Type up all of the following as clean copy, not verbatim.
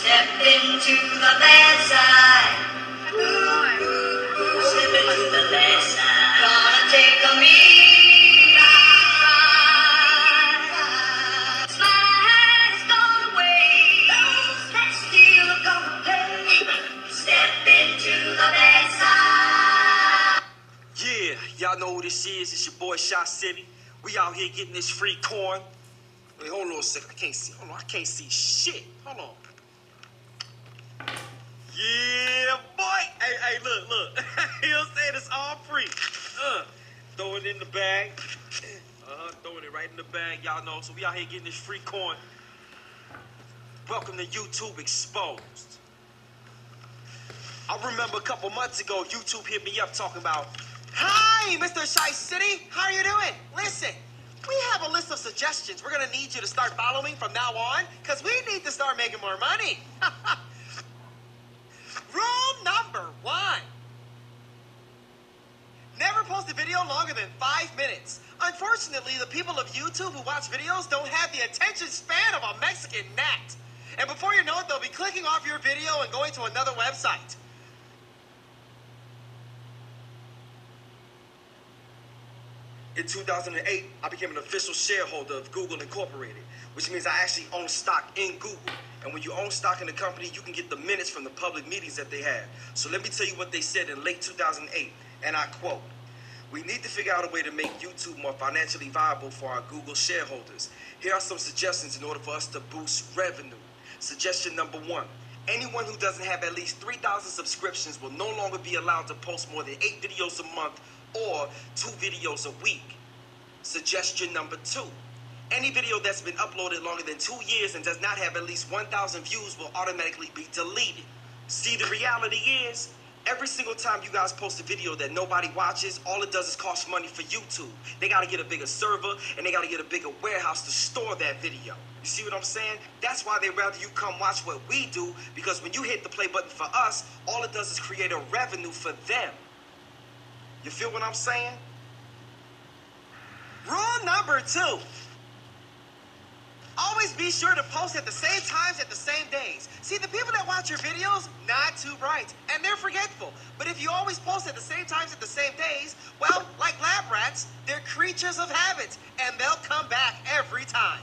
Step into the bad side. Ooh, ooh, ooh. Step into the bad side. Gonna take a mean ride. Slide has gone away. Those that steal are gonna pay. Step into the bad side. Yeah, y'all know who this is. It's your boy Shot City. We out here getting this free corn. Wait, hold on a second. I can't see. Hold on, I can't see shit. Hold on. Yeah, boy. Hey, look. You know what I'm saying? It's all free. Throw it in the bag. Throwing it right in the bag, y'all know. So we out here getting this free corn. Welcome to YouTube Exposed. I remember a couple months ago, YouTube hit me up talking about, "Hi, Mr. Shy City. How are you doing? Listen, we have a list of suggestions. We're going to need you to start following from now on because we need to start making more money." Rule number 1. Never post a video longer than 5 minutes. Unfortunately, the people of YouTube who watch videos don't have the attention span of a Mexican gnat. And before you know it, they'll be clicking off your video and going to another website. In 2008, I became an official shareholder of Google Incorporated, which means I actually own stock in Google. And when you own stock in the company, you can get the minutes from the public meetings that they have. So let me tell you what they said in late 2008, and I quote, "We need to figure out a way to make YouTube more financially viable for our Google shareholders. Here are some suggestions in order for us to boost revenue. Suggestion number 1. Anyone who doesn't have at least 3,000 subscriptions will no longer be allowed to post more than 8 videos a month or 2 videos a week. Suggestion number 2. Any video that's been uploaded longer than 2 years and does not have at least 1,000 views will automatically be deleted." See, the reality is, every single time you guys post a video that nobody watches, all it does is cost money for YouTube. They got to get a bigger server, and they got to get a bigger warehouse to store that video. You see what I'm saying? That's why they'd rather you come watch what we do, because when you hit the play button for us, all it does is create a revenue for them. You feel what I'm saying? Rule number 2. Always be sure to post at the same times at the same days. See, the people that watch your videos, not too bright, and they're forgetful. But if you always post at the same times at the same days, well, like lab rats, they're creatures of habit, and they'll come back every time.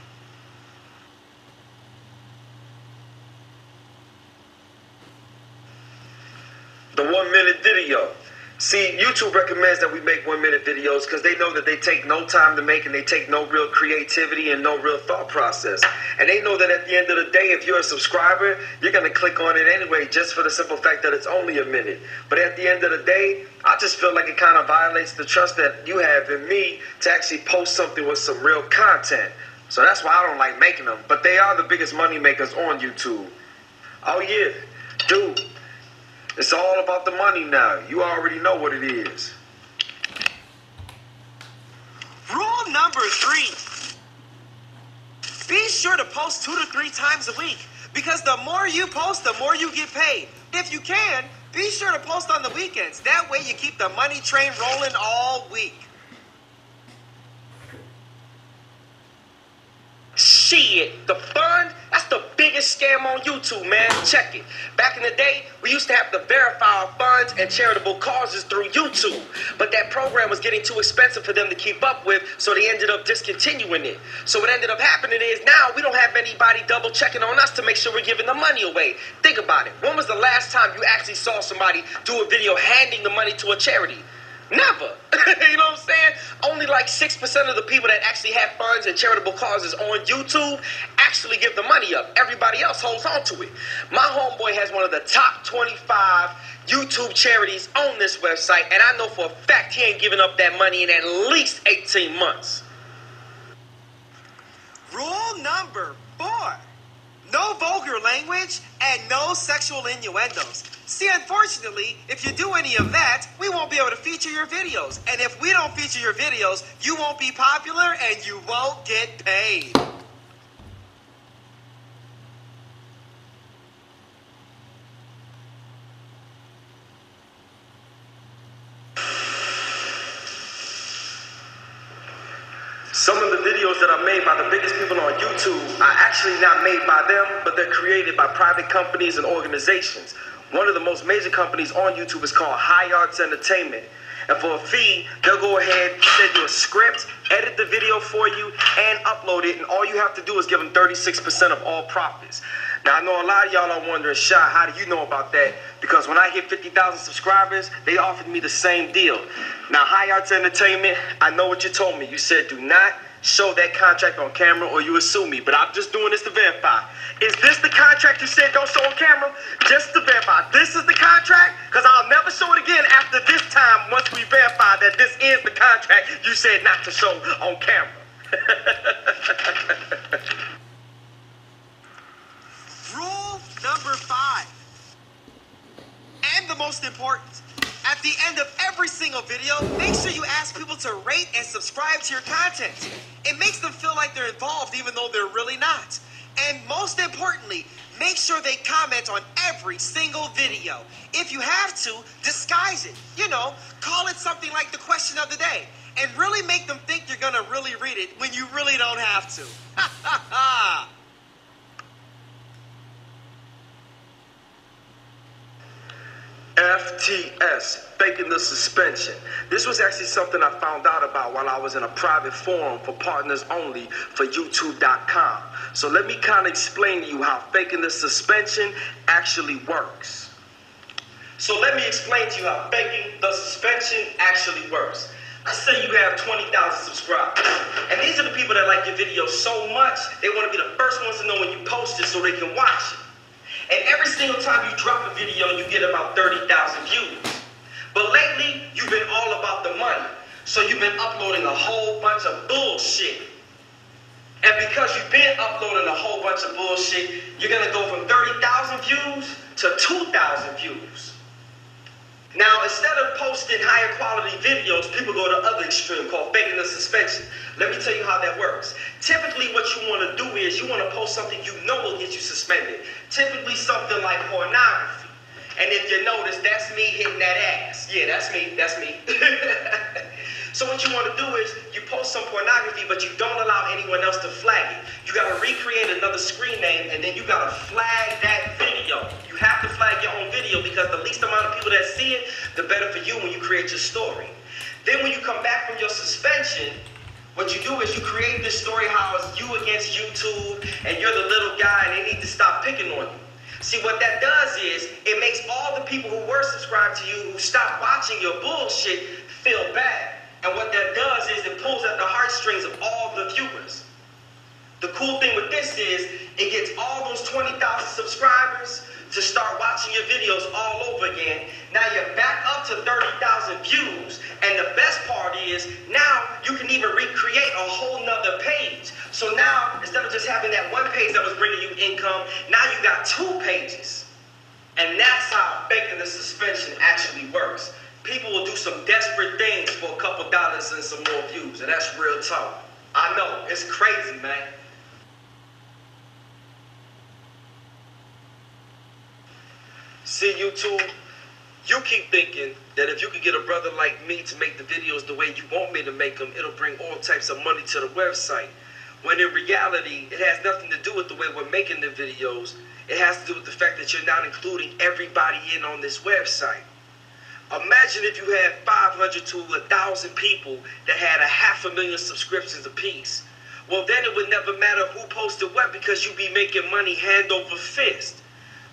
The 1-minute video. See, YouTube recommends that we make 1-minute videos because they know that they take no time to make and they take no real creativity and no real thought process. And they know that at the end of the day, if you're a subscriber, you're going to click on it anyway just for the simple fact that it's only a minute. But at the end of the day, I just feel like it kind of violates the trust that you have in me to actually post something with some real content. So that's why I don't like making them. But they are the biggest money makers on YouTube. Oh yeah, dude. It's all about the money now. You already know what it is. Rule number 3. Be sure to post 2 to 3 times a week, because the more you post, the more you get paid. If you can, be sure to post on the weekends. That way you keep the money train rolling all week. Shit, the fund, that's the biggest scam on YouTube, man. Check it. Back in the day, we used to have to verify our funds and charitable causes through YouTube. But that program was getting too expensive for them to keep up with, so they ended up discontinuing it. So what ended up happening is now we don't have anybody double checking on us to make sure we're giving the money away. Think about it. When was the last time you actually saw somebody do a video handing the money to a charity? Never. You know what I'm saying? Only like 6% of the people that actually have funds and charitable causes on YouTube actually give the money up. Everybody else holds on to it. My homeboy has one of the top 25 YouTube charities on this website, and I know for a fact he ain't giving up that money in at least 18 months. Rule number 4. No vulgar language and no sexual innuendos. See, unfortunately, if you do any of that, we won't be able to feature your videos. And if we don't feature your videos, you won't be popular and you won't get paid. Some of the videos that are made by the biggest people on YouTube YouTube are actually not made by them, but they're created by private companies and organizations. One of the most major companies on YouTube is called High Arts Entertainment. And for a fee, they'll go ahead, send you a script, edit the video for you, and upload it. And all you have to do is give them 36% of all profits. Now, I know a lot of y'all are wondering, Shy, how do you know about that? Because when I hit 50,000 subscribers, they offered me the same deal. Now, High Arts Entertainment, I know what you told me. You said do not show that contract on camera or you will sue me. But I'm just doing this to verify. Is this the contract you said don't show on camera? Just to verify. This is the contract? Because I'll never show it again after this time once we verify that this is the contract you said not to show on camera. Rule number 5. And the most important. At the end of every single video, make sure you ask people to rate and subscribe to your content. It makes them feel like they're involved even though they're really not. And most importantly, make sure they comment on every single video. If you have to, disguise it. You know, call it something like the question of the day. And really make them think you're gonna really read it when you really don't have to. Ha ha ha! FTS, faking the suspension. This was actually something I found out about while I was in a private forum for partners only for YouTube.com. So let me kind of explain to you how faking the suspension actually works. So let me explain to you how faking the suspension actually works. Let's say you have 20,000 subscribers. And these are the people that like your video so much, they want to be the first ones to know when you post it so they can watch it. And every single time you drop a video, you get about 30,000 views. But lately, you've been all about the money. So you've been uploading a whole bunch of bullshit. And because you've been uploading a whole bunch of bullshit, you're going to go from 30,000 views to 2,000 views. Now, instead of posting higher quality videos, people go to the other extreme called faking the suspension. Let me tell you how that works. Typically, what you want to do is you want to post something you know will get you suspended. Typically, something like pornography. And if you notice, that's me hitting that ass. Yeah, that's me. That's me. So what you want to do is you post some pornography, but you don't allow anyone else to flag it. You got to recreate another screen name, and then you got to flag that video. You have to flag your own video because the least amount of people that see it, the better for you when you create your story. Then when you come back from your suspension, what you do is you create this story how it's you against YouTube, and you're the little guy, and they need to stop picking on you. See, what that does is it makes all the people who were subscribed to you who stopped watching your bullshit feel bad. And what that does is it pulls at the heartstrings of all the viewers. The cool thing with this is it gets all those 20,000 subscribers to start watching your videos all over again. Now you're back up to 30,000 views. And the best part is now you can even recreate a whole nother page. So now, instead of just having that one page that was bringing you income, now you got 2 pages. And that's how faking the suspension actually works. People will do some desperate things for a couple dollars and some more views. And that's real talk. I know, it's crazy, man. See, YouTube, you keep thinking that if you could get a brother like me to make the videos the way you want me to make them, it'll bring all types of money to the website. When in reality, it has nothing to do with the way we're making the videos. It has to do with the fact that you're not including everybody in on this website. Imagine if you had 500 to 1,000 people that had 500,000 subscriptions apiece. Well, then it would never matter who posted what because you'd be making money hand over fist.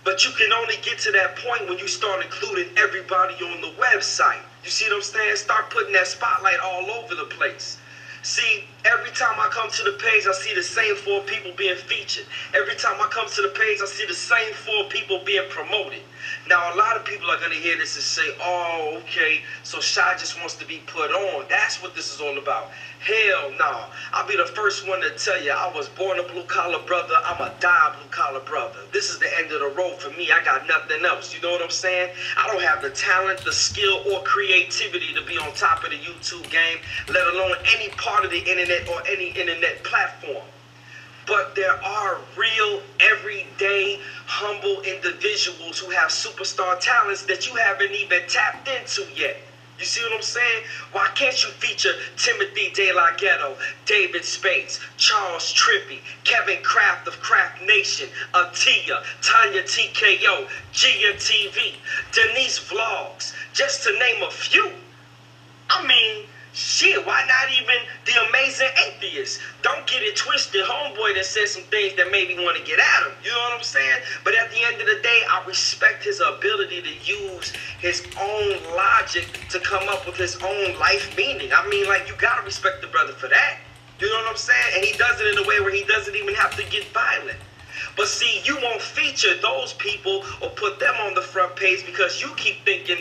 But you can only get to that point when you start including everybody on the website. You see what I'm saying? Start putting that spotlight all over the place. See, every time I come to the page, I see the same 4 people being featured. Every time I come to the page, I see the same 4 people being promoted. Now, a lot of people are going to hear this and say, oh, okay, so Shy just wants to be put on. That's what this is all about. Hell no. I'll be the first one to tell you, I was born a blue-collar brother. I'm a die blue-collar brother. This is the end of the road for me. I got nothing else. You know what I'm saying? I don't have the talent, the skill, or creativity to be on top of the YouTube game, let alone any part of the internet or any internet platform. But there are real, everyday, humble individuals who have superstar talents that you haven't even tapped into yet. You see what I'm saying? Why can't you feature Timothy De La Ghetto, David Spades, Charles Trippy, Kevin Kraft of Kraft Nation, Atia, Tanya TKO, GMTV, Denise Vlogs, just to name a few? I mean, shit, why not even the Amazing Atheist? Don't get it twisted, homeboy that said some things that made me want to get at him. You know what I'm saying? But at the end of the day, I respect his ability to use his own logic to come up with his own life meaning. I mean, like, you gotta respect the brother for that. You know what I'm saying? And he does it in a way where he doesn't even have to get violent. But see, you won't feature those people or put them on the front page because you keep thinking